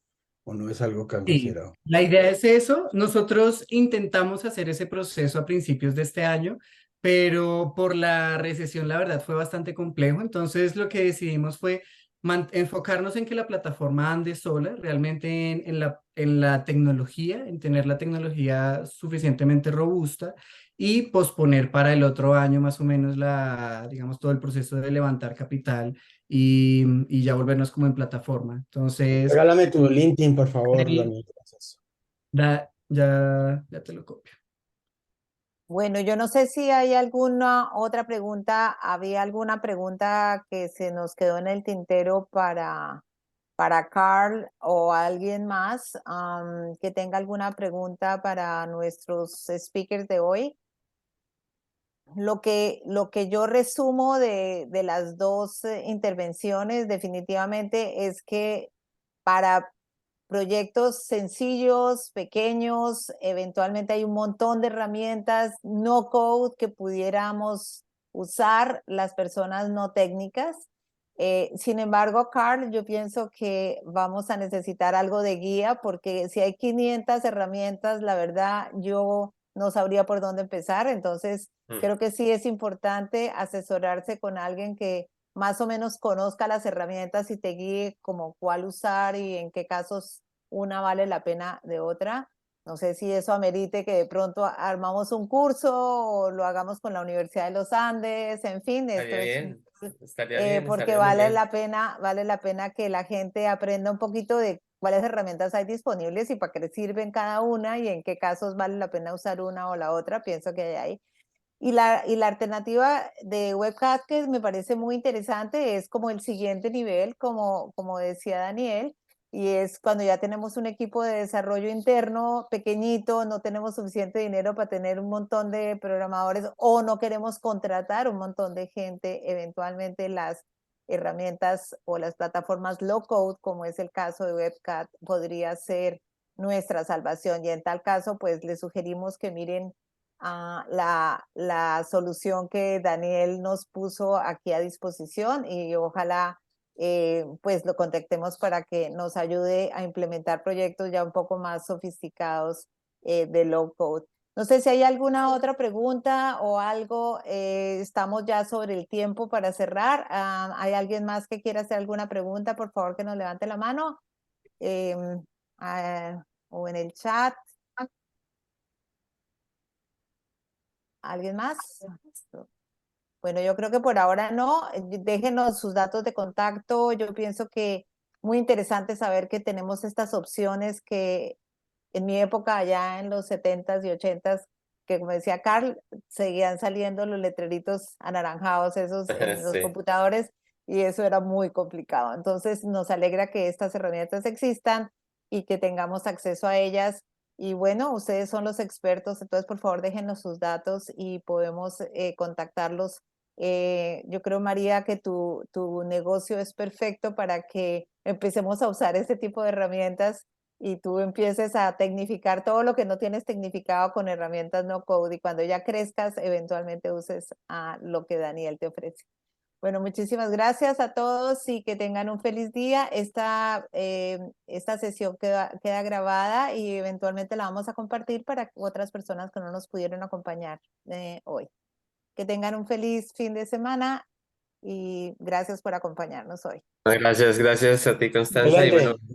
no es algo que han Sí, considerado? la idea es eso. Nosotros intentamos hacer ese proceso a principios de este año, pero por la recesión, la verdad, fue bastante complejo. Entonces, lo que decidimos fue enfocarnos en que la plataforma ande sola, realmente en la tecnología, en tener la tecnología suficientemente robusta y posponer para el otro año más o menos digamos, todo el proceso de levantar capital y ya volvernos como en plataforma. Entonces, Regálame tu LinkedIn, por favor, Daniel. Gracias. ya te lo copio. Bueno, yo no sé si hay alguna otra pregunta. ¿Había alguna pregunta que se nos quedó en el tintero para Carl o alguien más que tenga alguna pregunta para nuestros speakers de hoy? Lo que yo resumo de las dos intervenciones definitivamente es que para proyectos sencillos, pequeños, eventualmente hay un montón de herramientas no code que pudiéramos usar las personas no técnicas. Sin embargo, Carl, yo pienso que vamos a necesitar algo de guía porque si hay 500 herramientas, la verdad, yo no sabría por dónde empezar. Entonces, creo que sí es importante asesorarse con alguien que más o menos conozca las herramientas y te guíe como cuál usar y en qué casos una vale la pena de otra. No sé si eso amerite que de pronto armamos un curso o lo hagamos con la Universidad de los Andes, en fin, esto Estaría es bien, estaría porque muy bien. vale la pena que la gente aprenda un poquito de cuáles herramientas hay disponibles y para qué sirven cada una y en qué casos vale la pena usar una o la otra, pienso que hay ahí. Y la alternativa de Webcast que me parece muy interesante es como el siguiente nivel, como decía Daniel, y es cuando ya tenemos un equipo de desarrollo interno pequeñito, no tenemos suficiente dinero para tener un montón de programadores o no queremos contratar un montón de gente, eventualmente las herramientas o las plataformas low code, como es el caso de Webcast, podría ser nuestra salvación. Y en tal caso, pues les sugerimos que miren la solución que Daniel nos puso aquí a disposición y ojalá pues lo contactemos para que nos ayude a implementar proyectos ya un poco más sofisticados de low code. No sé si hay alguna otra pregunta o algo. Estamos ya sobre el tiempo para cerrar. ¿Hay alguien más que quiera hacer alguna pregunta? Por favor, que nos levante la mano o en el chat. ¿Alguien más? Bueno, yo creo que por ahora no. Déjenos sus datos de contacto. Yo pienso que muy interesante saber que tenemos estas opciones que en mi época, allá en los 70s y 80s, que como decía Carl, seguían saliendo los letreritos anaranjados esos en los Sí. computadores y eso era muy complicado. Entonces nos alegra que estas herramientas existan y que tengamos acceso a ellas. Y bueno, ustedes son los expertos, entonces por favor déjenos sus datos y podemos contactarlos. Yo creo, María, que tu negocio es perfecto para que empecemos a usar este tipo de herramientas y tú empieces a tecnificar todo lo que no tienes tecnificado con herramientas no code y cuando ya crezcas, eventualmente uses a lo que Daniel te ofrece. Bueno, muchísimas gracias a todos y que tengan un feliz día. Esta sesión queda grabada y eventualmente la vamos a compartir para otras personas que no nos pudieron acompañar hoy. Que tengan un feliz fin de semana y gracias por acompañarnos hoy. Gracias a ti, Constanza. Y bueno, Excelente.